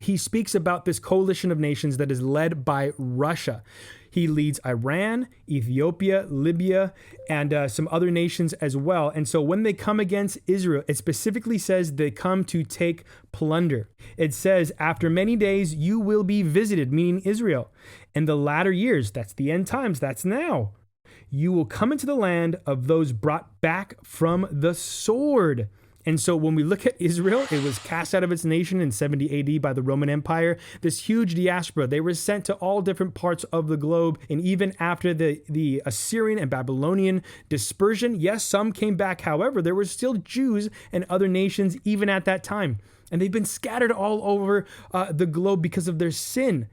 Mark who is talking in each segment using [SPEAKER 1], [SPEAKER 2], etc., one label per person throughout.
[SPEAKER 1] he speaks about this coalition of nations that is led by Russia. He leads Iran, Ethiopia, Libya, and some other nations as well. And so when they come against Israel, it specifically says they come to take plunder. It says, after many days, you will be visited, meaning Israel. In the latter years, that's the end times, that's now. You will come into the land of those brought back from the sword. And so when we look at Israel, it was cast out of its nation in 70 AD by the Roman Empire. This huge diaspora, they were sent to all different parts of the globe. And even after the Assyrian and Babylonian dispersion, yes, some came back. However, there were still Jews and other nations even at that time. And they've been scattered all over the globe because of their sin.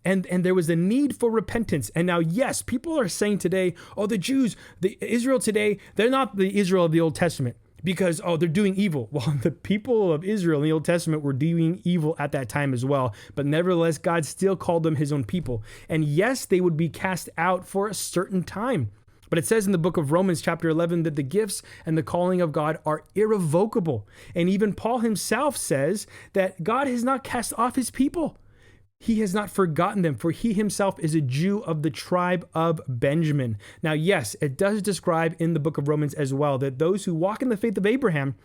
[SPEAKER 1] And there was a need for repentance. And now, yes, people are saying today, oh, the Jews, the Israel today, they're not the Israel of the Old Testament. Because, they're doing evil. Well, the people of Israel in the Old Testament were doing evil at that time as well. But nevertheless, God still called them his own people. And yes, they would be cast out for a certain time. But it says in the book of Romans chapter 11 that the gifts and the calling of God are irrevocable. And even Paul himself says that God has not cast off his people. He has not forgotten them, for he himself is a Jew of the tribe of Benjamin. Now, yes, it does describe in the book of Romans as well that those who walk in the faith of Abraham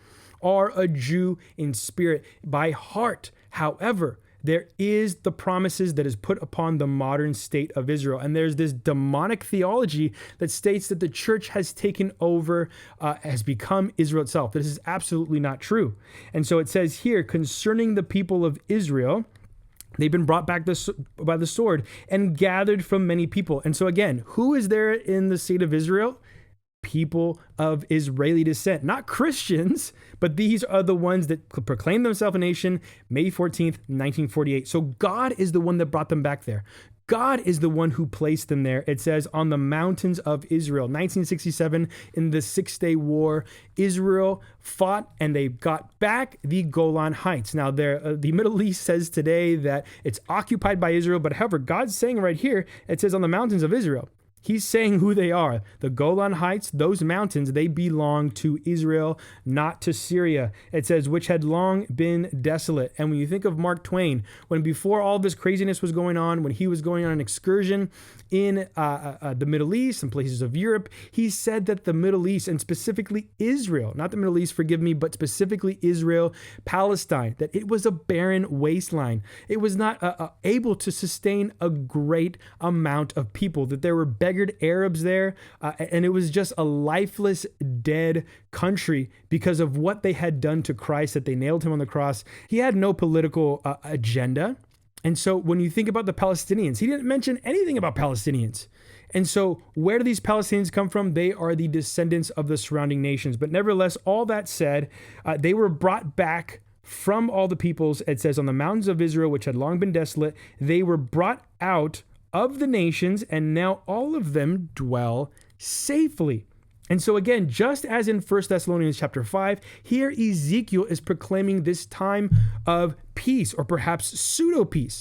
[SPEAKER 1] are a Jew in spirit by heart. However, there is the promises that is put upon the modern state of Israel. And there's this demonic theology that states that the church has taken over, has become Israel itself. This is absolutely not true. And so it says here, concerning the people of Israel, they've been brought back by the sword and gathered from many people. And so again, who is there in the state of Israel? People of Israeli descent, not Christians, but these are the ones that proclaim themselves a nation, May 14th, 1948. So God is the one that brought them back there. God is the one who placed them there. It says on the mountains of Israel, 1967, in the Six-Day War, Israel fought and they got back the Golan Heights. Now, the Middle East says today that it's occupied by Israel, but however, God's saying right here, it says on the mountains of Israel. He's saying who they are. The Golan Heights, those mountains, they belong to Israel, not to Syria. It says, which had long been desolate. And when you think of Mark Twain, when before all this craziness was going on, when he was going on an excursion in the Middle East and places of Europe, he said that the Middle East, and specifically Israel, not the Middle East, forgive me, but specifically Israel, Palestine, that it was a barren wasteland. It was not able to sustain a great amount of people, that there were beggared Arabs there, and it was just a lifeless, dead country because of what they had done to Christ, that they nailed him on the cross. He had no political agenda. And so when you think about the Palestinians, he didn't mention anything about Palestinians. And so where do these Palestinians come from? They are the descendants of the surrounding nations. But nevertheless, all that said, they were brought back from all the peoples. It says on the mountains of Israel, which had long been desolate, they were brought out of the nations, and now all of them dwell safely. And so again, just as in 1 Thessalonians chapter 5, here Ezekiel is proclaiming this time of peace, or perhaps pseudo-peace.